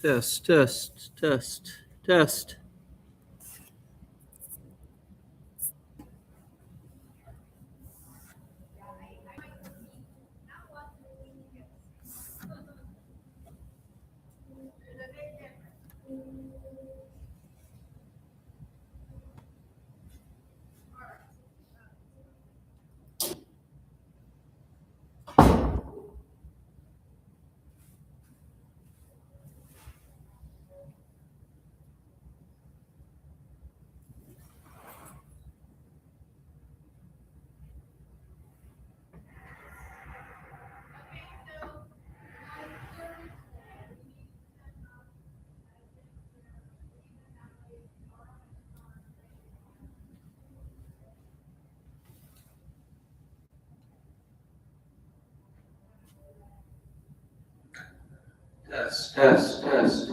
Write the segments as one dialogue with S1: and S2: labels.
S1: Test, test, test, test. Test, test, test.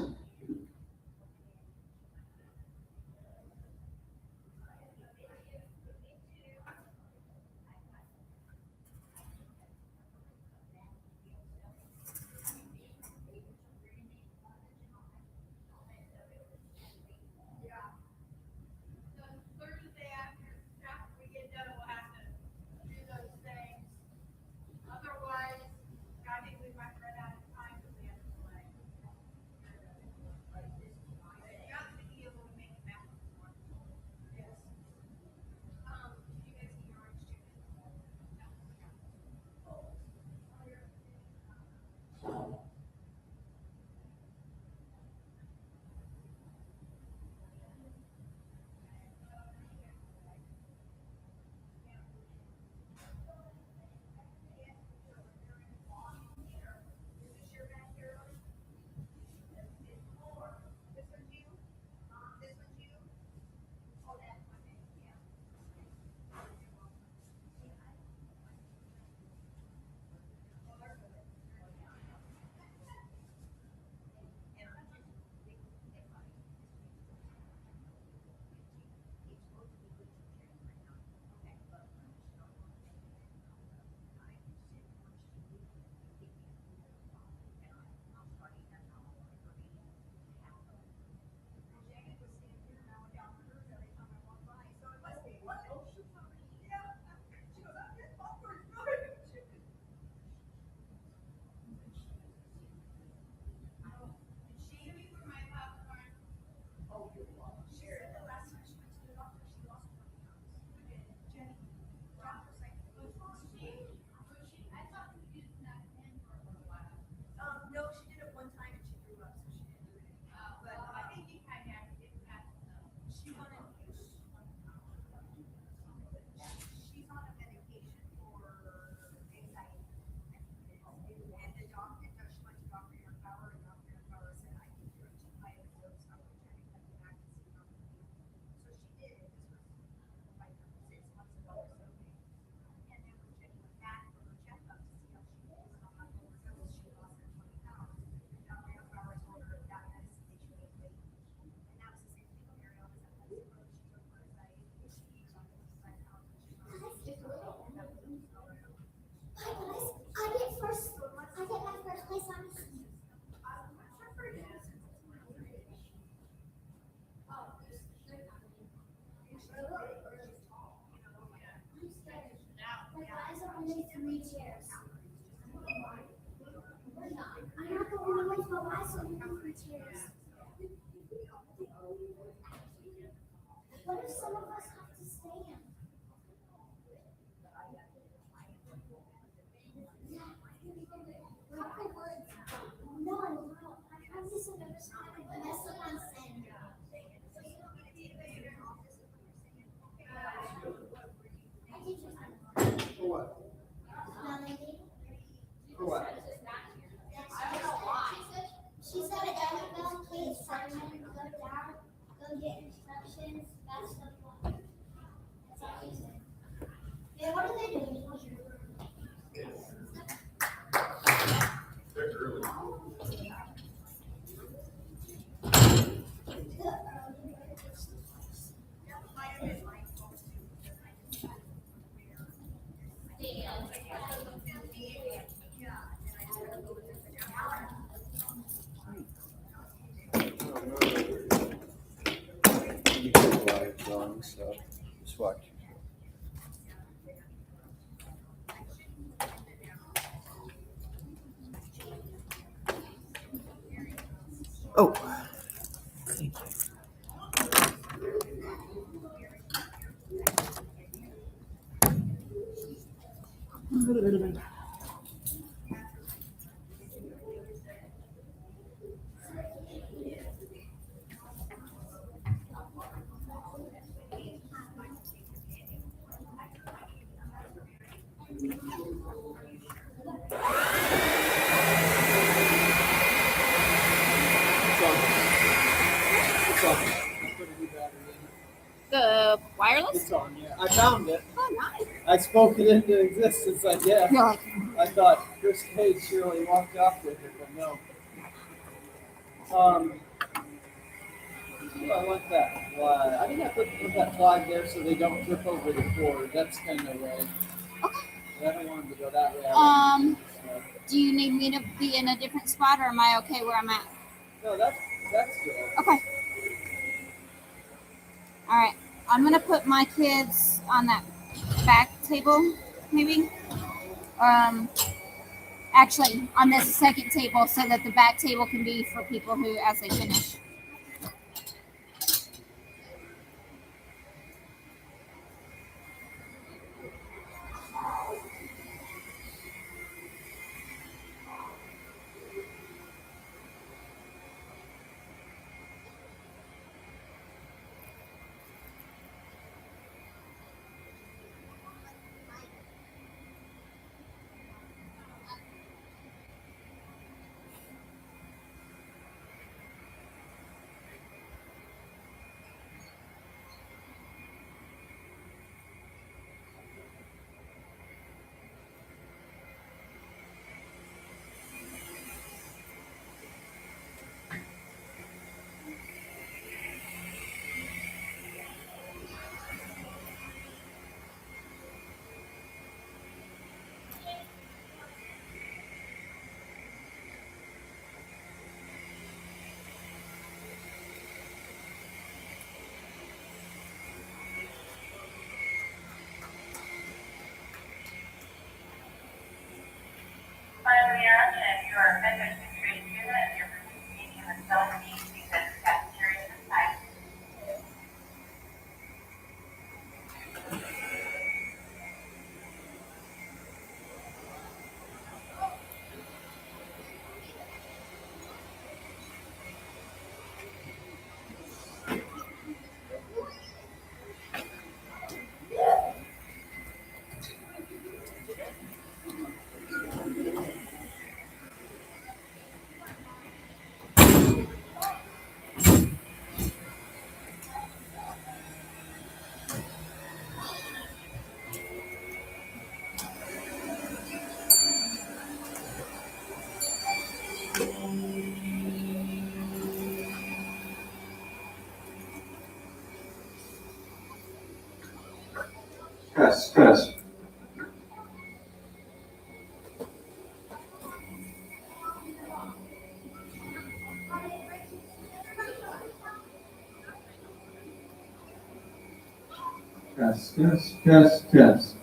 S1: For what? For what? She said, Annabelle, please, Simon, go down, go get instructions. That's the point. That's all she said. And what are they doing? They're early.
S2: live drawing, so just watch. Oh, thank you. It's on. I put a new battery in.
S3: The wireless?
S2: It's on, yeah. I found it.
S3: Oh, nice.
S2: I spoke it into existence, I guess.
S3: You're like,
S2: I thought Chris Cage surely walked off with it, but no. I like that flag. I think I put that flag there so they don't trip over the cord. That's kind of way.
S3: okay.
S2: I don't want them to go that way.
S3: Do you need me to be in a different spot, or am I okay where I'm at?
S2: No, that's good.
S3: Okay. All right. I'm gonna put my kids on that back table, maybe. Actually, on this second table, so that the back table can be for people who, as they finish.
S4: Finally, if you are a vendor trade unit and you're participating in the self-feed because cafeteria is tight.
S2: Yes. Yes.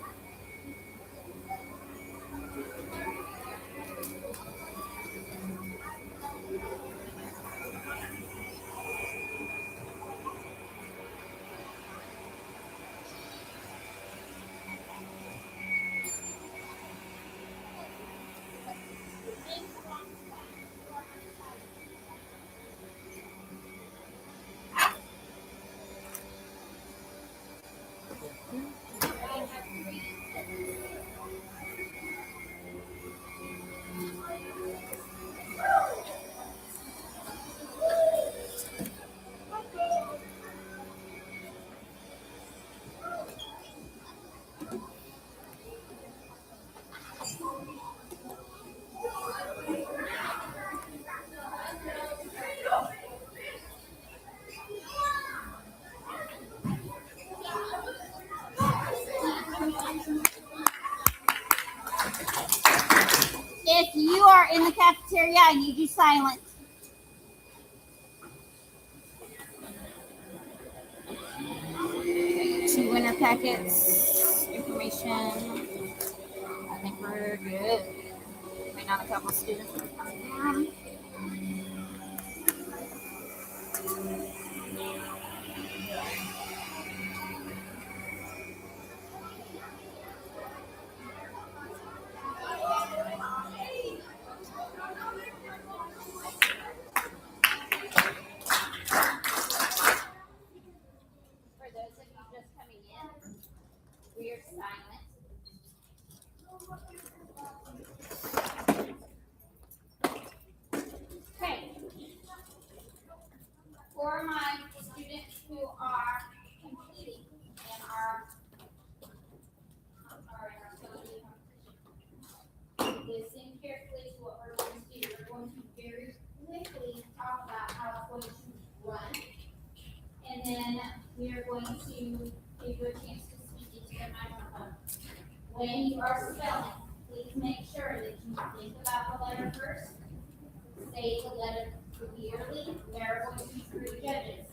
S3: If you are in the cafeteria, I need you silent. packets, information. I think we're good. Maybe not a couple students that are coming down. For those of you just coming in, we are silent. Okay. For my students who are competing in our ability competition, listen carefully to what we're going to do. We're going to very quickly talk about how it's going to run. And then we are going to give you a chance to speak into the microphone. When you are spelling, please make sure that you think about the letter first. Say the letter clearly. There are going to be 3 judges.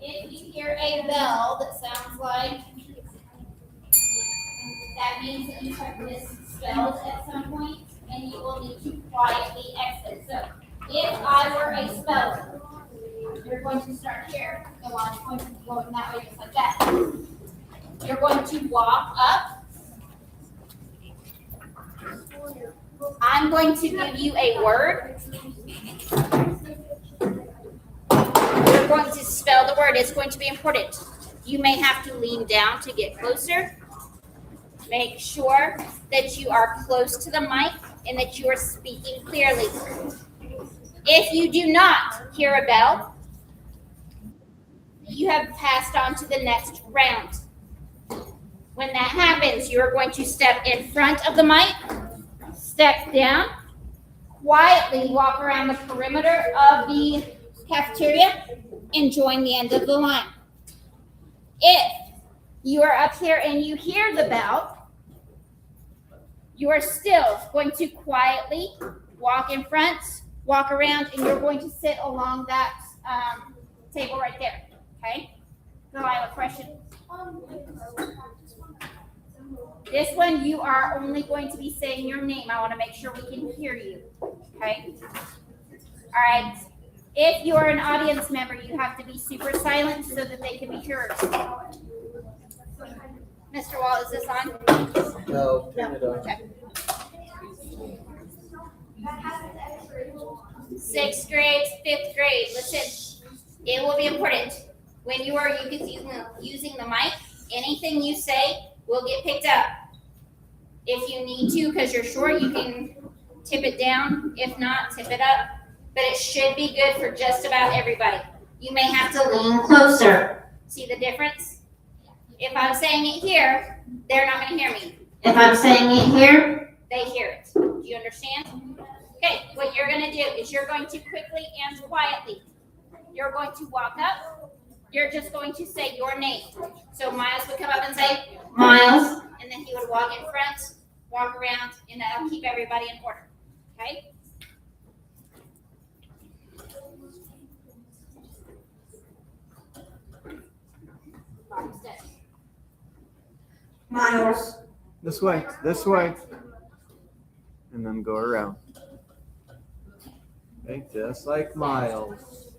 S3: If you hear a bell that sounds like, that means that you have misspelled at some point and you will need to quietly exit. So if I were a speller, you're going to start here. The line's going to go in that way, just like that. You're going to walk up. I'm going to give you a word. You're going to spell the word. It's going to be important. You may have to lean down to get closer. Make sure that you are close to the mic and that you are speaking clearly. If you do not hear a bell, you have passed on to the next round. When that happens, you are going to step in front of the mic, step down, quietly walk around the perimeter of the cafeteria, and join the end of the line. If you are up here and you hear the bell, you are still going to quietly walk in front, walk around, and you're going to sit along that table right there. Okay? So I have a question. This one, you are only going to be saying your name. I want to make sure we can hear you. Okay? All right. If you are an audience member, you have to be super silent so that they can be heard. Mr. Wall, is this on?
S2: No, turn it on.
S3: Okay. 6th grade, 5th grade, listen, it will be important. When you are using the mic, anything you say will get picked up. If you need to, because you're short, you can tip it down. If not, tip it up. But it should be good for just about everybody. You may have to lean closer. See the difference? If I'm saying it here, they're not going to hear me. If I'm saying it here, they hear it. Do you understand? Okay, what you're going to do is you're going to quickly and quietly, you're going to walk up. You're just going to say your name. So Miles would come up and say, Miles, and then he would walk in front, walk around, and that'll keep everybody in order. Okay?
S5: Miles.
S2: This way. And then go around. Okay, just like Miles.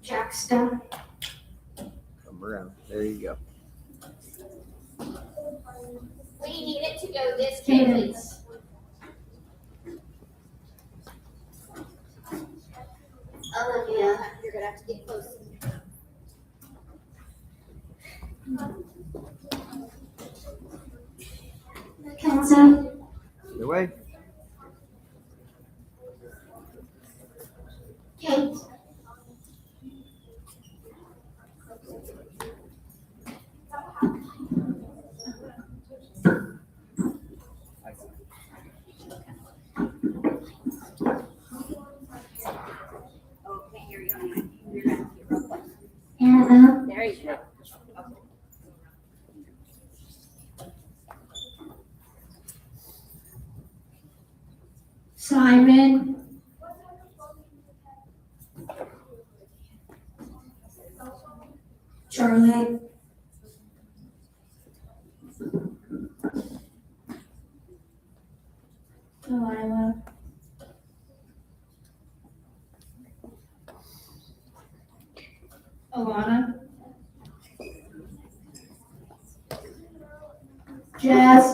S5: Jackson.
S2: Come around. There you go.
S3: We need it to go this way, please. Olivia, you're going to have to get close.
S5: Kenzie.
S2: Your way.
S5: Kate.
S3: Oh, can't hear you. You're going to have to
S5: Charlie, Delilah, Alana, Jazz,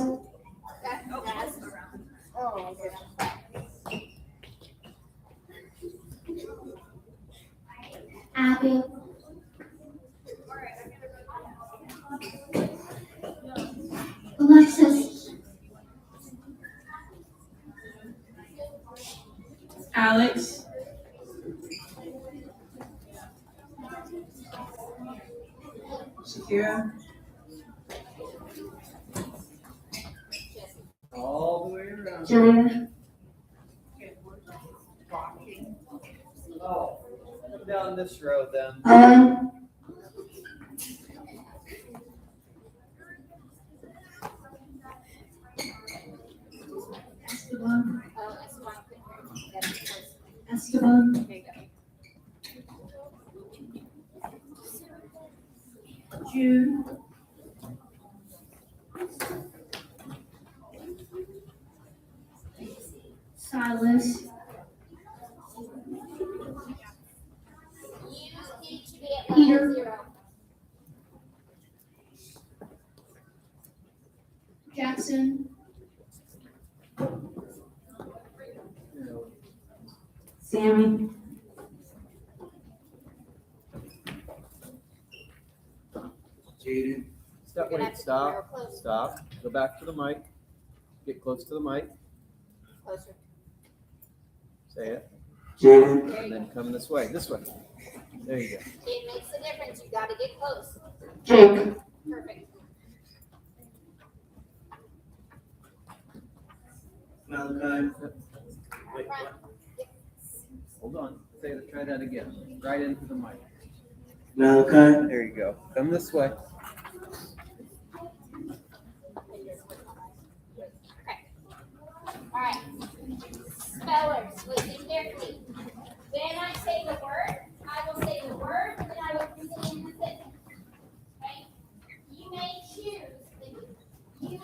S5: Abby, Alexis, Alex,
S6: Shakira,
S2: All the way around.
S5: Julia,
S2: Oh, come down this road then.
S5: Owen, Esteban, Esteban, Jude, Silas,
S3: You need to be at
S5: Peter.
S3: level 0.
S5: Jackson, Sammy,
S6: Jaden,
S2: Stop,
S3: You're gonna have
S2: wait,
S3: to
S2: stop,
S3: go close.
S2: stop. Go back to the mic. Get close to the mic.
S3: Closer.
S2: Say it.
S6: Jaden,
S3: There
S2: And
S3: you go.
S2: then come this way, this way. There you go.
S3: It makes a difference. You gotta get close.
S5: Jake,
S3: Perfect.
S6: Malachi,
S2: Wait, what? Hold on. Say it, try that again. Right into the mic.
S6: Malachi,
S2: There you go. Come this way.
S3: All right. Spellers, listen carefully. When I say the word, I will say the word, and I will use it in the sentence. Okay? You may choose to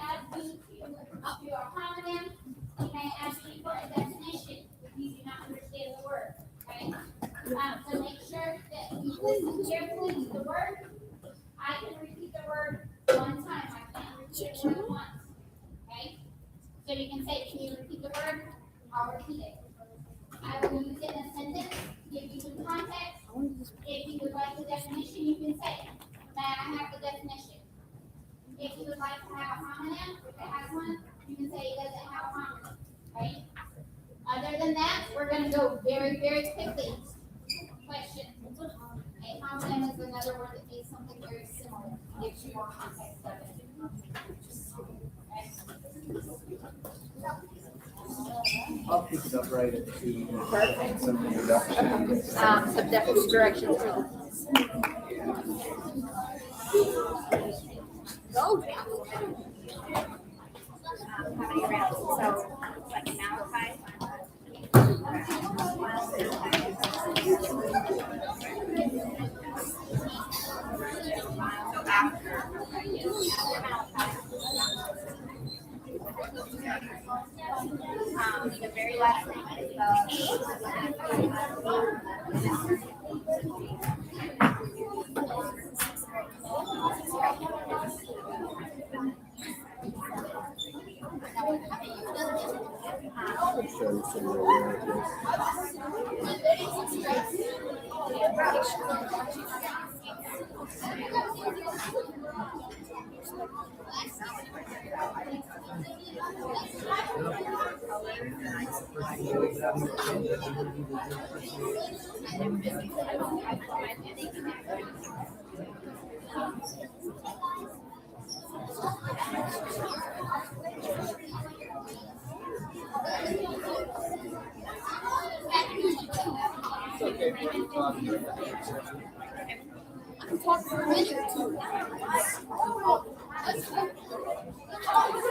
S3: add me to a homonym. You may ask me for a definition if you do not understand the word. Okay? So make sure that you listen carefully to the word. I can repeat the word one time. I can't repeat it more than once. Okay? So you can say, can you repeat the word? I'll repeat it. I will use it in a sentence, give you some context. If you would like the definition, you can say, may I have the definition? If you would like to have a homonym, if it has one, you can say, does it have a homonym? Right? Other than that, we're gonna go very, very quickly. Question. A homonym is another word that means something very similar, gives you more context of it. Okay?
S2: I'll pick it up right at 2. Some introduction.
S3: Some definite directions for the. How many rounds? So, like Malachi. So after. The very last thing is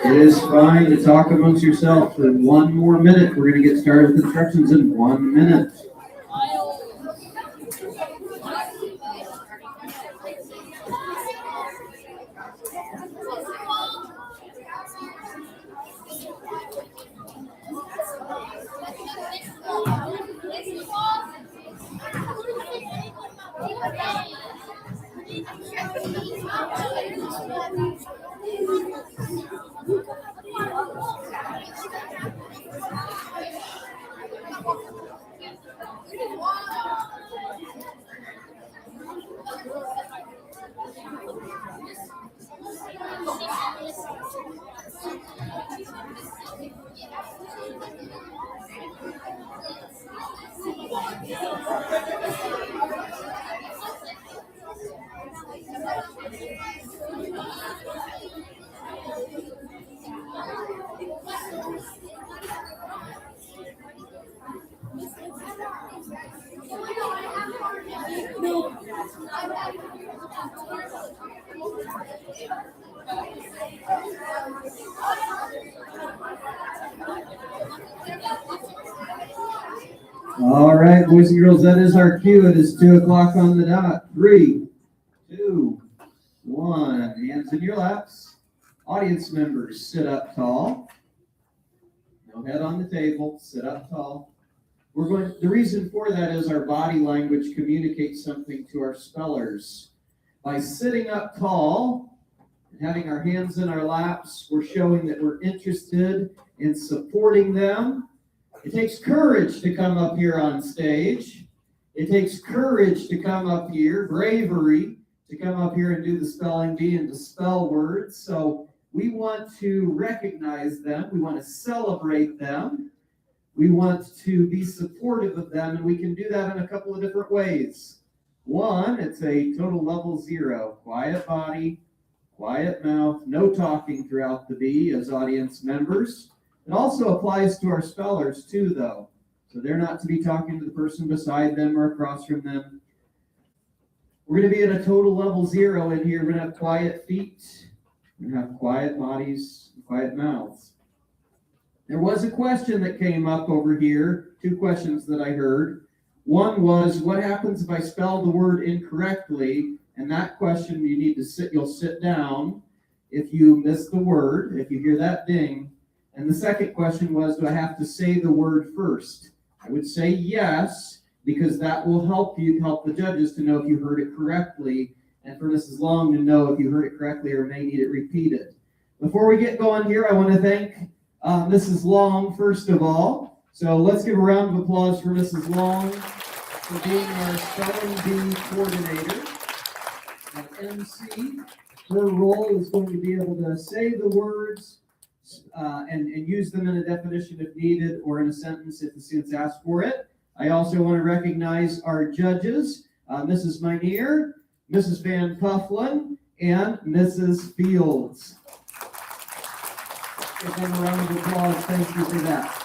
S7: It is fine to talk amongst yourself for 1 more minute. We're going to get started with instructions in 1 minute. All right, boys and girls, that is our cue. It is 2:00 on the dot. 3, 2, 1. Hands in your laps. Audience members, sit up tall. No head on the table. Sit up tall. The reason for that is our body language communicates something to our spellers. By sitting up tall and having our hands in our laps, we're showing that we're interested in supporting them. It takes courage to come up here on stage. It takes courage to come up here, bravery to come up here and do the spelling bee and to spell words. So we want to recognize them. We want to celebrate them. We want to be supportive of them, and we can do that in a couple of different ways. One, it's a total level 0. Quiet body, quiet mouth, no talking throughout the bee as audience members. It also applies to our spellers too, though. So they're not to be talking to the person beside them or across from them. We're going to be at a total level 0 in here. We're going to have quiet feet. We're going to have quiet bodies, quiet mouths. There was a question that came up over here, 2 questions that I heard. One was, what happens if I spell the word incorrectly? And that question, you need to you'll sit down if you miss the word, if you hear that ding. And the second question was, do I have to say the word first? I would say yes, because that will help the judges to know if you heard it correctly, and for Mrs. Long to know if you heard it correctly or may need it repeated. Before we get going here, I want to thank Mrs. Long, first of all. So let's give a round of applause for Mrs. Long for being our spelling bee coordinator and MC. Her role is going to be able to say the words and use them in a definition if needed or in a sentence if the students ask for it. I also want to recognize our judges, Mrs. Minear, Mrs. Van Pufflin, and Mrs. Fields. Give them a round of applause. Thank you for that.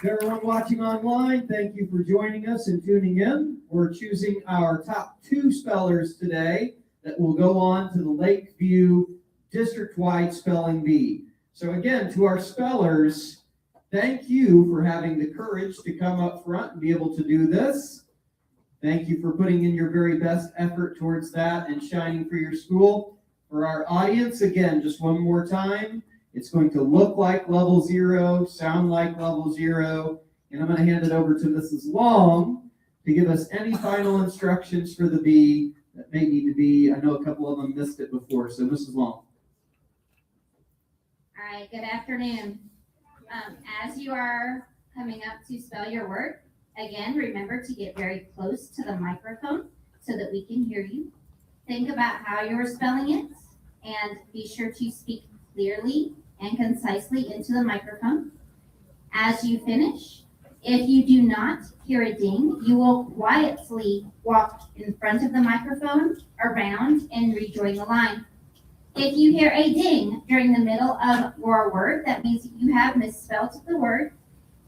S7: To everyone watching online, thank you for joining us and tuning in. We're choosing our top 2 spellers today that will go on to the Lakeview district-wide spelling bee. So again, to our spellers, thank you for having the courage to come up front and be able to do this. Thank you for putting in your very best effort towards that and shining for your school. For our audience, again, just one more time, it's going to look like level 0, sound like level 0, and I'm going to hand it over to Mrs. Long to give us any final instructions for the bee that may need to be. I know a couple of them missed it before, so Mrs. Long.
S3: All right, good afternoon. As you are coming up to spell your word, again, remember to get very close to the microphone so that we can hear you. Think about how you're spelling it and be sure to speak clearly and concisely into the microphone. As you finish, if you do not hear a ding, you will quietly walk in front of the microphone, around, and rejoin the line. If you hear a ding during the middle of your word, that means you have misspelled the word.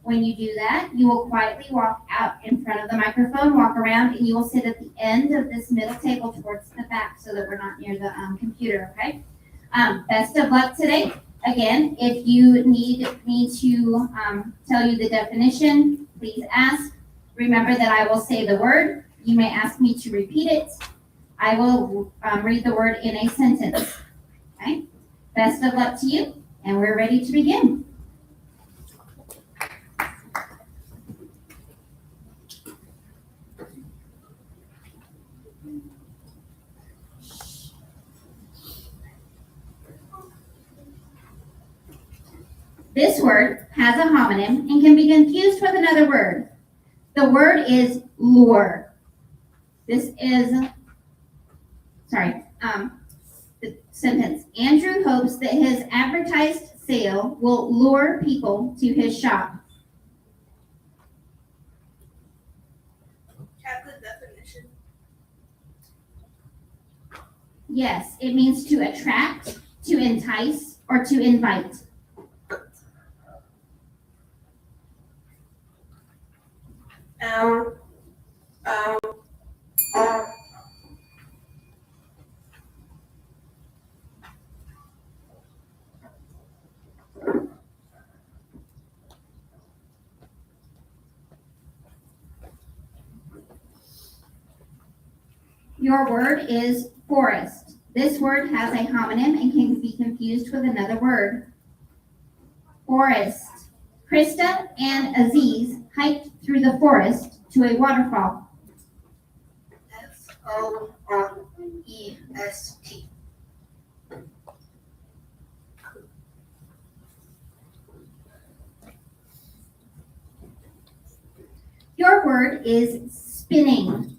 S3: When you do that, you will quietly walk out in front of the microphone, walk around, and you will sit at the end of this middle table towards the back so that we're not near the computer, okay? Best of luck today. Again, if you need me to tell you the definition, please ask. Remember that I will say the word. You may ask me to repeat it. I will read the word in a sentence, okay? Best of luck to you, and we're ready to begin. This word has a homonym and can be confused with another word. The word is lure. This is, the sentence. Andrew hopes that his advertised sale will lure people to his shop.
S8: Have the definition.
S3: Yes, it means to attract, to entice, or to invite. Your word is forest. This word has a homonym and can be confused with another word. Forest. Krista and Aziz hiked through the forest to a waterfall.
S1: Forest.
S3: Your word is spinning.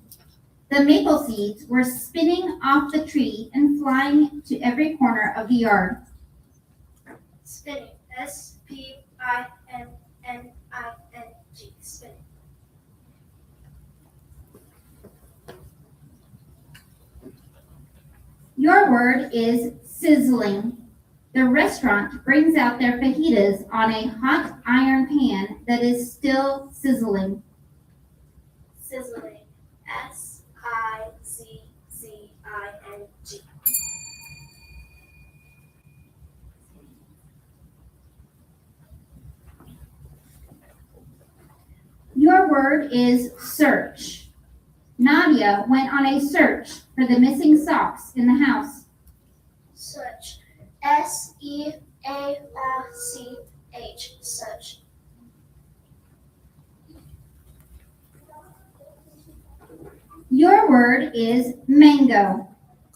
S3: The maple seeds were spinning off the tree and flying to every corner of the yard.
S1: Spinning. Spinning. Spinning.
S3: Your word is sizzling. The restaurant brings out their fajitas on a hot iron pan that is still sizzling.
S1: Sizzling. Sizzing.
S3: Your word is search. Nadia went on a search for the missing socks in the house.
S1: Search. Search. Search.
S3: Your word is mango.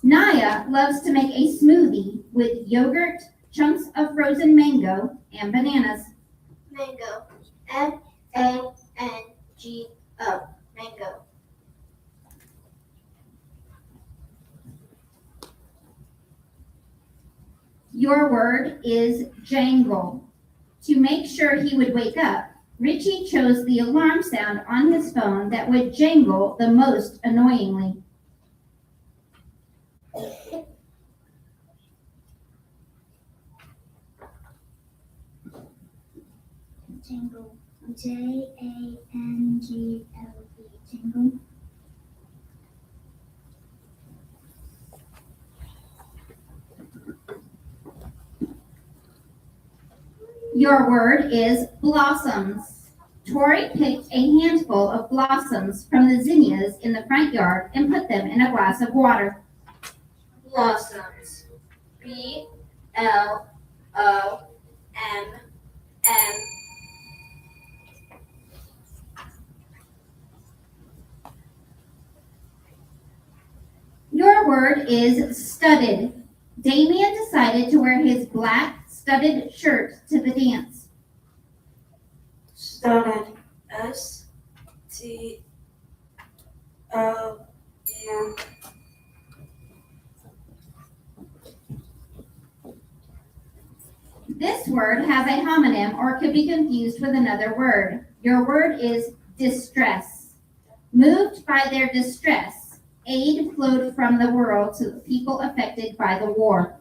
S3: Naya loves to make a smoothie with yogurt, chunks of frozen mango, and bananas.
S1: Mango. Mango. Mango.
S3: Your word is jangle. To make sure he would wake up, Richie chose the alarm sound on his phone that would jangle the most annoyingly.
S1: Jangle. Jangle. Jangle.
S3: Your word is blossoms. Tori picked a handful of blossoms from the zinnias in the front yard and put them in a glass of water.
S1: Blossoms. BLOSSOMS.
S3: Your word is studded. Damien decided to wear his black studded shirt to the dance.
S1: Studded. STOM.
S3: This word has a homonym or could be confused with another word. Your word is distress. Moved by their distress, aid flowed from the world to the people affected by the war.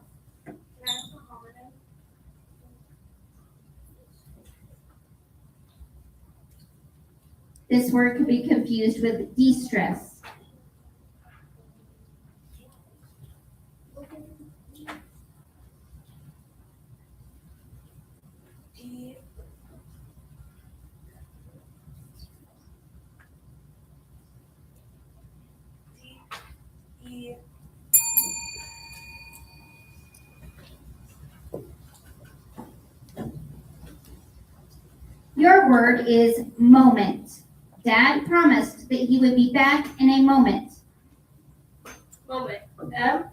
S3: This word could be confused with de-stress. Your word is moment. Dad promised that he would be back in a moment.
S1: Moment. MOMENT.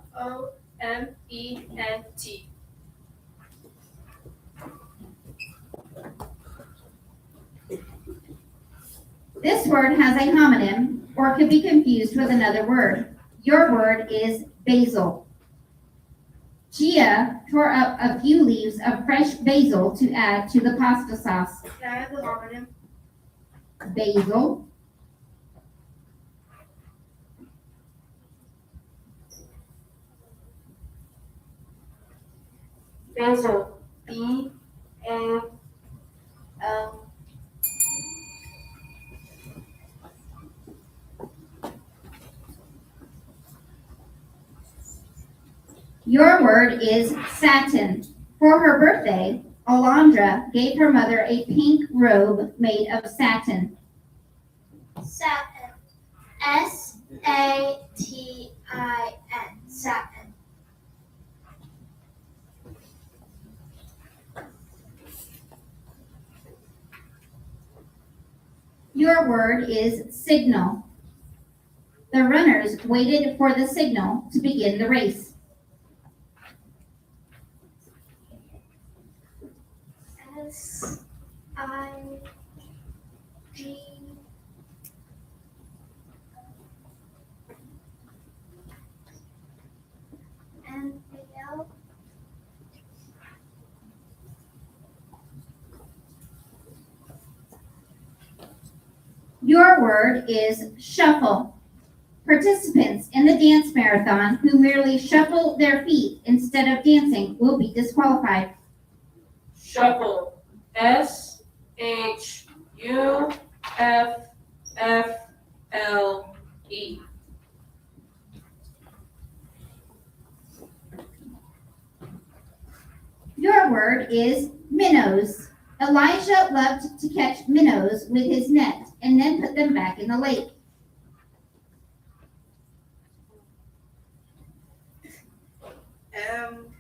S3: This word has a homonym or could be confused with another word. Your word is basil. Gia tore up a few leaves of fresh basil to add to the pasta sauce.
S1: Can I have the homonym?
S3: Basil.
S1: Basil. BAL.
S3: Your word is satin. For her birthday, Alondra gave her mother a pink robe made of satin.
S1: Satin. S-A-T-I-N, satin.
S3: Your word is signal. The runners waited for the signal to begin the race.
S1: S-I-G N-A-L.
S3: Your word is shuffle. Participants in the dance marathon who merely shuffle their feet instead of dancing will be disqualified.
S8: Shuffle. S-H-U-F-F-L-E.
S3: Your word is minnows. Elijah loved to catch minnows with his net and then put them back in the lake.
S8: M-I-N-O-S.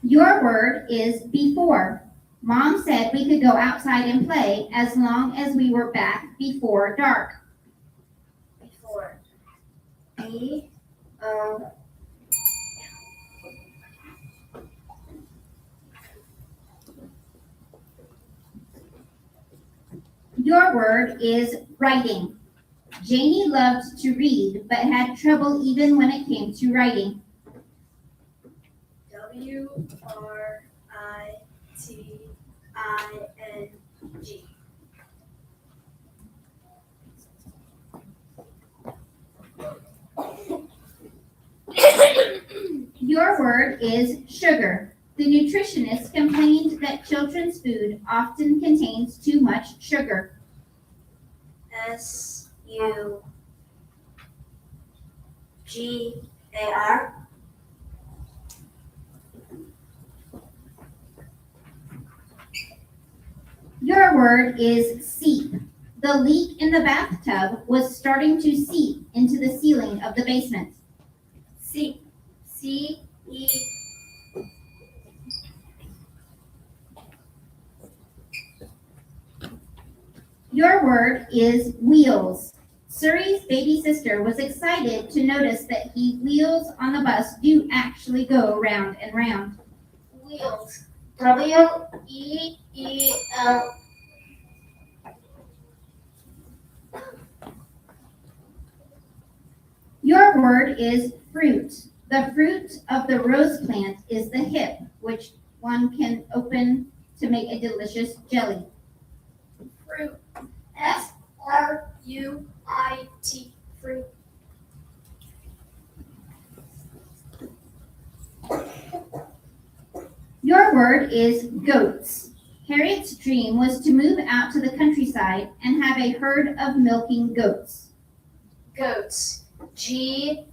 S3: Your word is before. Mom said we could go outside and play as long as we were back before dark.
S1: Before. B-O.
S3: Your word is writing. Janie loved to read, but had trouble even when it came to writing.
S1: W-R-I-T-I-N-G.
S3: Your word is sugar. The nutritionist complained that children's food often contains too much sugar.
S1: S-U-G-A-R.
S3: Your word is seep. The leak in the bathtub was starting to seep into the ceiling of the basement.
S1: C. C-E.
S3: Your word is wheels. Suri's baby sister was excited to notice that wheels on the bus do actually go round and round.
S1: Wheels. W-E-E-L.
S3: Your word is fruit. The fruit of the rose plant is the hip, which one can open to make a delicious jelly.
S1: Fruit. F-R-U-I-T. Fruit.
S3: Your word is goats. Harriet's dream was to move out to the countryside and have a herd of milking goats.
S1: Goats. G-O-A-T-S.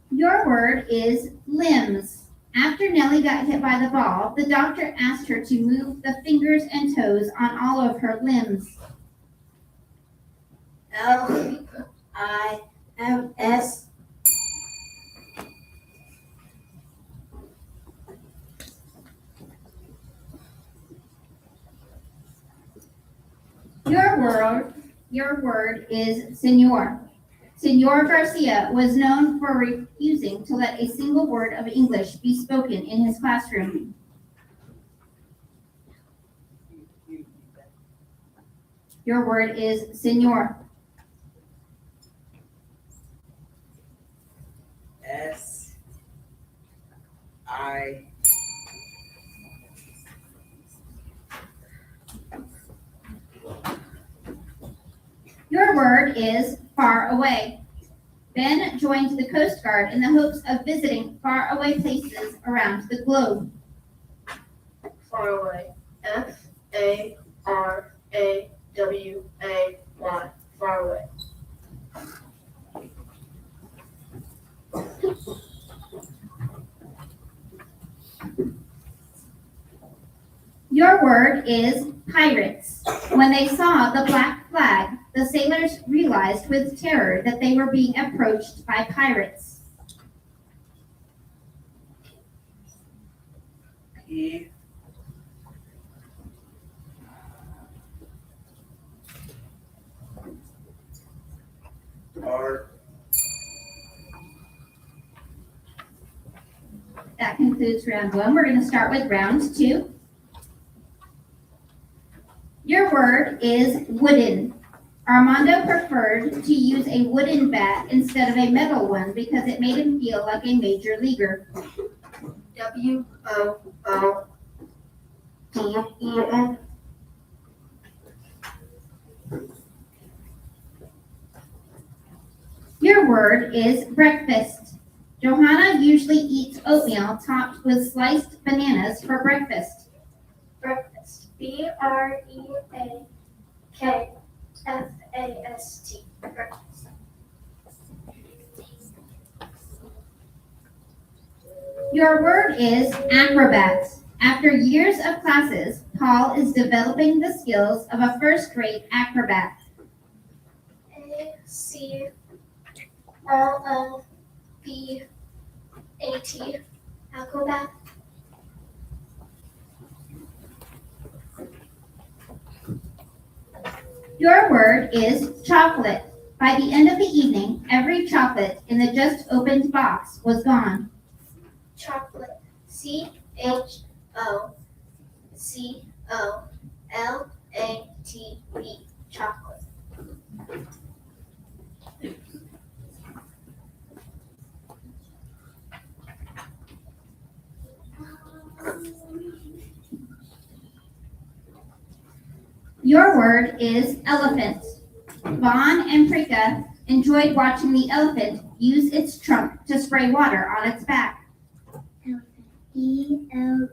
S3: Your word is limbs. After Nellie got hit by the ball, the doctor asked her to move the fingers and toes on all of her limbs.
S1: L-I-M-S.
S3: Your word is senor. Senor Garcia was known for refusing to let a single word of English be spoken in his classroom. Your word is senor.
S6: S-I.
S3: Your word is far away. Ben joined the Coast Guard in the hopes of visiting faraway places around the globe.
S1: Far away.
S5: Faraway. Far away.
S3: Your word is pirates. When they saw the black flag, the sailors realized with terror that they were being approached by pirates.
S6: P R
S3: That concludes round one. We're going to start with round two. Your word is wooden. Armando preferred to use a wooden bat instead of a metal one because it made him feel like a major leaguer.
S5: WOODEN.
S3: Your word is breakfast. Johanna usually eats oatmeal topped with sliced bananas for breakfast.
S1: Breakfast. BREAKFAST. Breakfast.
S3: Your word is acrobat. After years of classes, Paul is developing the skills of a first-rate acrobat.
S1: ACROBAT. Acrobat.
S3: Your word is chocolate. By the end of the evening, every chocolate in the just opened box was gone.
S1: Chocolate. CHOCOLATE. Chocolate.
S3: Your word is elephant. Vaughn and Prika enjoyed watching the elephant use its trunk to spray water on its back.
S1: ELEPHTE.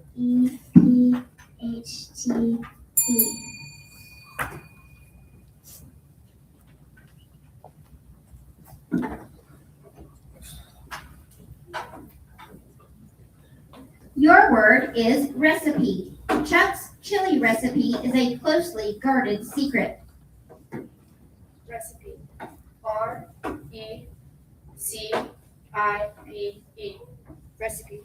S3: Your word is recipe. Chuck's chili recipe is a closely guarded secret.
S5: Recipe. RECIPE. Recipe.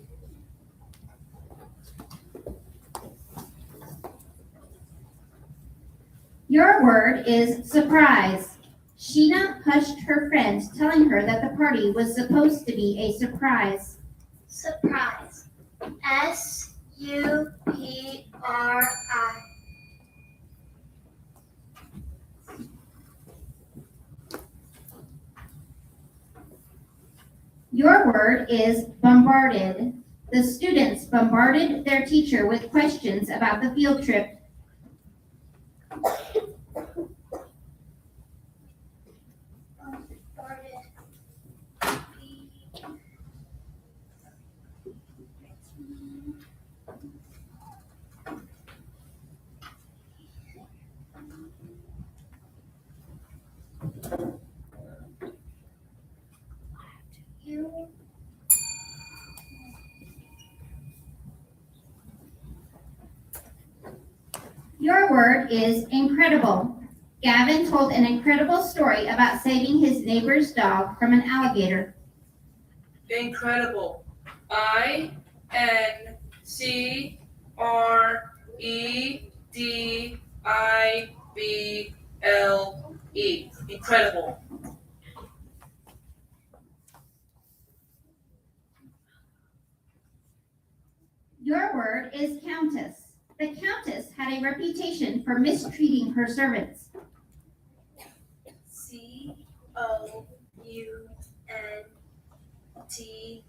S3: Your word is surprise. Sheena hushed her friend, telling her that the party was supposed to be a surprise.
S1: Surprise. SUPRI.
S3: Your word is bombarded. The students bombarded their teacher with questions about the field trip. Your word is incredible. Gavin told an incredible story about saving his neighbor's dog from an alligator.
S8: Incredible. INCREDIBLE. Incredible.
S3: Your word is countess. The countess had a reputation for mistreating her servants.
S5: COUNTES.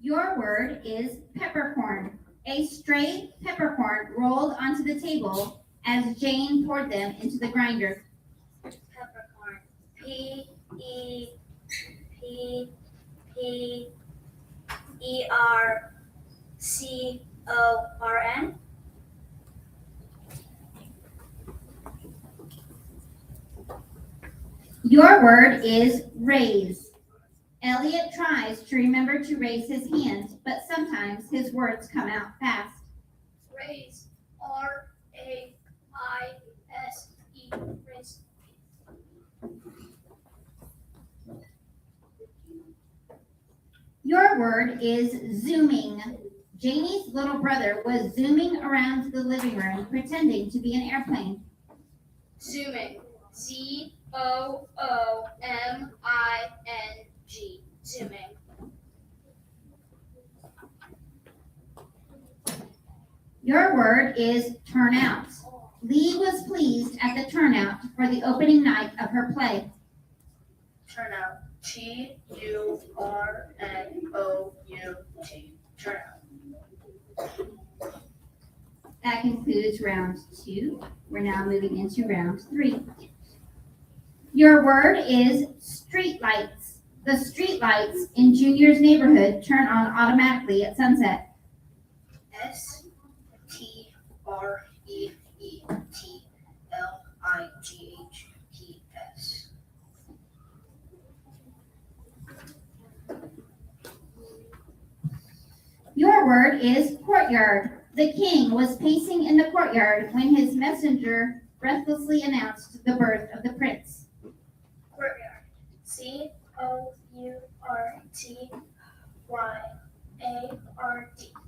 S3: Your word is peppercorn. A stray peppercorn rolled onto the table as Jane poured them into the grinder.
S1: Peppercorn. PEPPERCORN. E P P E R C O R N.
S3: Your word is raise. Elliot tries to remember to raise his hand, but sometimes his words come out fast.
S1: Raise. R-A-I-S-E. Raise.
S3: Your word is zooming. Janie's little brother was zooming around the living room, pretending to be an airplane.
S1: Zooming. Z-O-O-M-I-N-G. Zooming.
S3: Your word is turnout. Lee was pleased at the turnout for the opening night of her play.
S5: Turnout. T-U-R-N-O-U-T. Turnout.
S3: That concludes round 2. We're now moving into round 3. Your word is streetlights. The streetlights in Junior's neighborhood turn on automatically at sunset.
S5: S-T-R-E-E-T-L-I-G-H-T-S.
S3: Your word is courtyard. The king was pacing in the courtyard when his messenger breathlessly announced the birth of the prince.
S1: Courtyard. C-O-U-R-T-Y-A-R-D.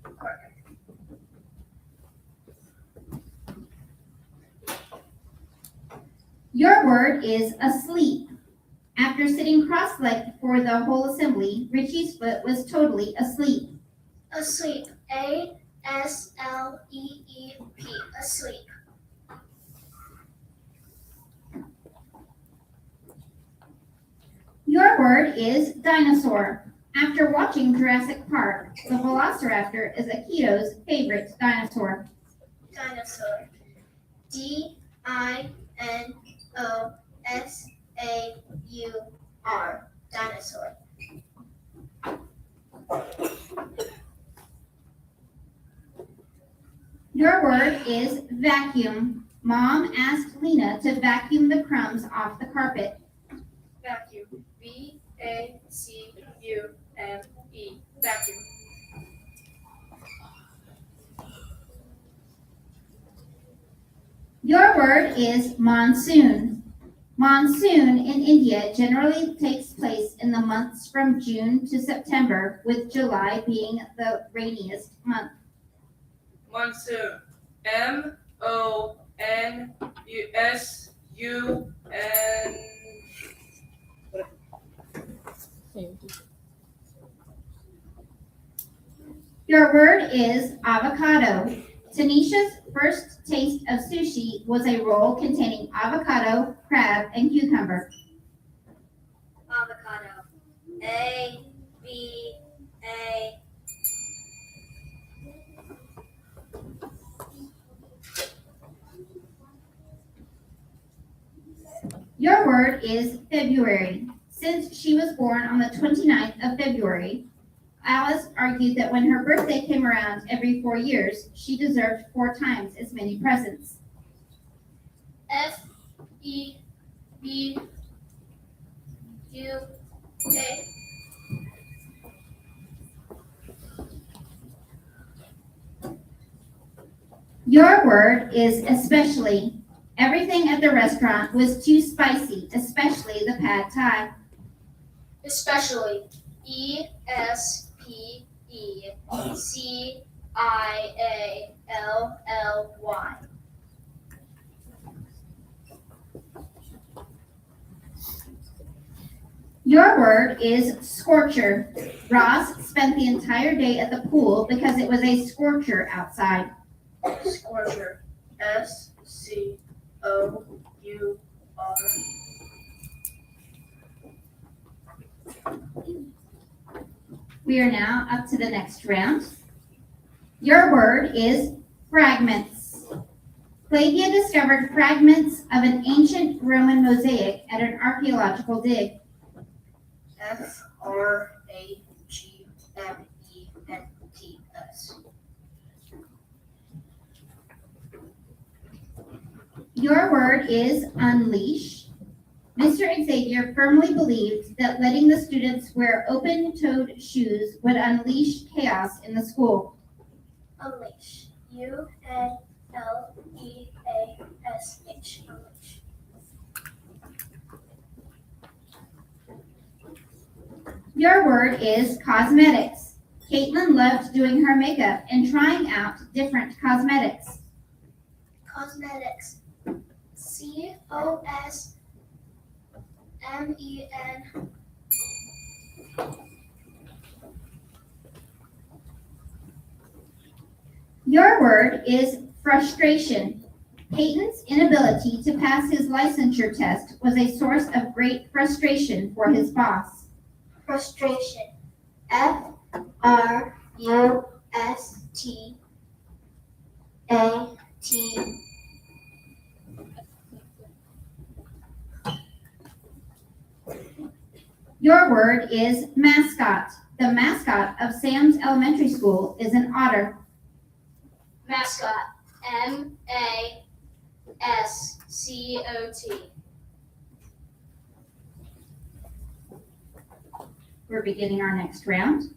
S1: Courtyard.
S3: Your word is asleep. After sitting cross-legged for the whole assembly, Richie's foot was totally asleep.
S1: Asleep. A-S-L-E-E-P. Asleep.
S3: Your word is dinosaur. After watching Jurassic Park, the velociraptor is Akito's favorite dinosaur.
S1: Dinosaur. D-I-N-O-S-A-U-R. Dinosaur.
S3: Your word is vacuum. Mom asked Lena to vacuum the crumbs off the carpet.
S5: Vacuum. V-A-C-U-M-E. Vacuum.
S3: Your word is monsoon. Monsoon in India generally takes place in the months from June to September, with July being the rainiest month.
S8: Monsoon. M-O-N-U-S-U-N.
S3: Your word is avocado. Tanisha's first taste of sushi was a roll containing avocado, crab, and cucumber.
S1: Avocado. A-V-A.
S3: Your word is February. Since she was born on the 29th of February, Alice argued that when her birthday came around every 4 years, she deserved 4 times as many presents.
S1: F-E-B-U-A.
S3: Your word is especially. Everything at the restaurant was too spicy, especially the pad thai.
S1: Especially. E-S-P-E-C-I-A-L-L-Y.
S3: Your word is scorcher. Ross spent the entire day at the pool because it was a scorcher outside.
S5: Scorcher. S-C-O-U-R.
S3: We are now up to the next round. Your word is fragments. Flavia discovered fragments of an ancient Roman mosaic at an archaeological dig.
S5: FRAGMENTS.
S3: Your word is unleash. Mr. Xavier firmly believed that letting the students wear open-toed shoes would unleash chaos in the school.
S1: Unleash. UNLEASH. Unleash.
S3: Your word is cosmetics. Caitlin loved doing her makeup and trying out different cosmetics.
S1: Cosmetics. COSMEN.
S3: Your word is frustration. Peyton's inability to pass his licensure test was a source of great frustration for his boss.
S1: Frustration. FRUSTAT.
S3: Your word is mascot. The mascot of Sam's Elementary School is an otter.
S1: Mascot. MASCOT.
S3: We're beginning our next round.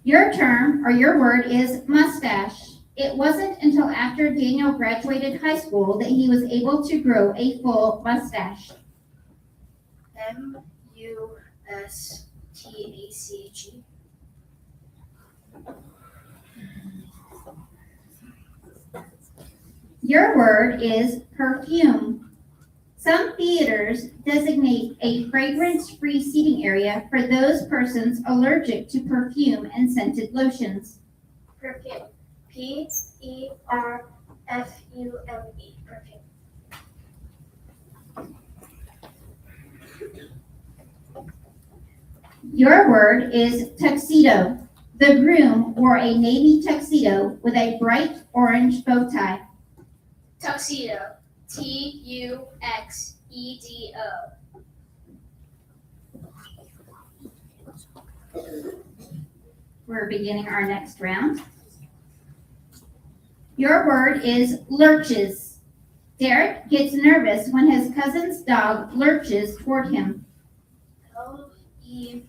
S3: Your term or your word is mustache. It wasn't until after Daniel graduated high school that he was able to grow a full mustache.
S5: MUSTACH.
S3: Your word is perfume. Some theaters designate a fragrance-free seating area for those persons allergic to perfume and scented lotions.
S1: Perfume. PERFUME. Perfume.
S3: Your word is tuxedo. The groom wore a navy tuxedo with a bright orange bow tie.
S1: Tuxedo. TUXEDO.
S3: We're beginning our next round. Your word is lurches. Derek gets nervous when his cousin's dog lurches toward him.
S5: LER.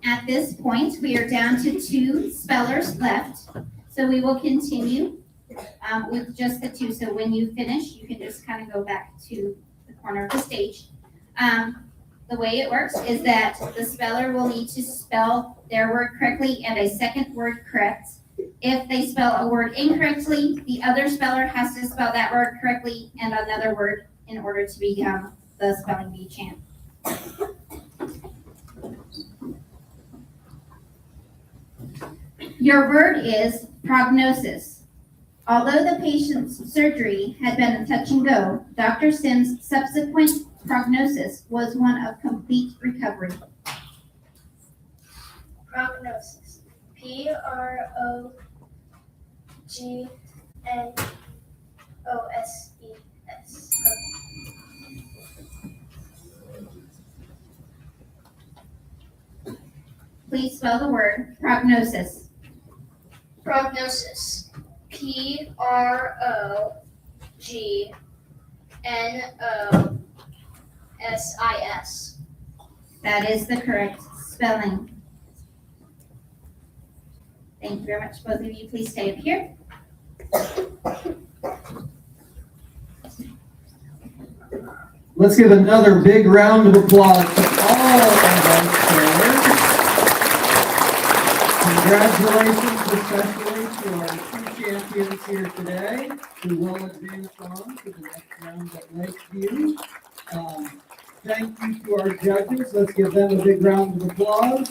S3: At this point, we are down to 2 spellers left, so we will continue with just the 2. So when you finish, you can just kind of go back to the corner of the stage. The way it works is that the speller will need to spell their word correctly and a second word correct. If they spell a word incorrectly, the other speller has to spell that word correctly and another word in order to become the spelling bee champ. Your word is prognosis. Although the patient's surgery had been a touch and go, Dr. Sims' subsequent prognosis was one of complete recovery.
S1: Prognosis. PROGNOSES.
S3: Please spell the word prognosis.
S1: Prognosis. PROGNOSIS.
S3: That is the correct spelling. Thank you very much, both of you. Please stay up here.
S7: Let's give another big round of applause to all of our players. Congratulations especially to our 2 champions here today who will advance on to the next round at Lakeview. Thank you to our judges. Let's give them a big round of applause.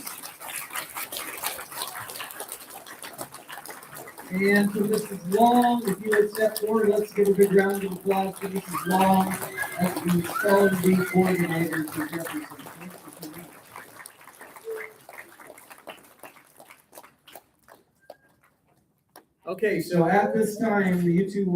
S7: And to Mrs. Long, if you would step forward, let's give a big round of applause to Mrs. Long as the spelling bee coordinator for Jefferson. Thanks for coming. Okay, so at this time, you two will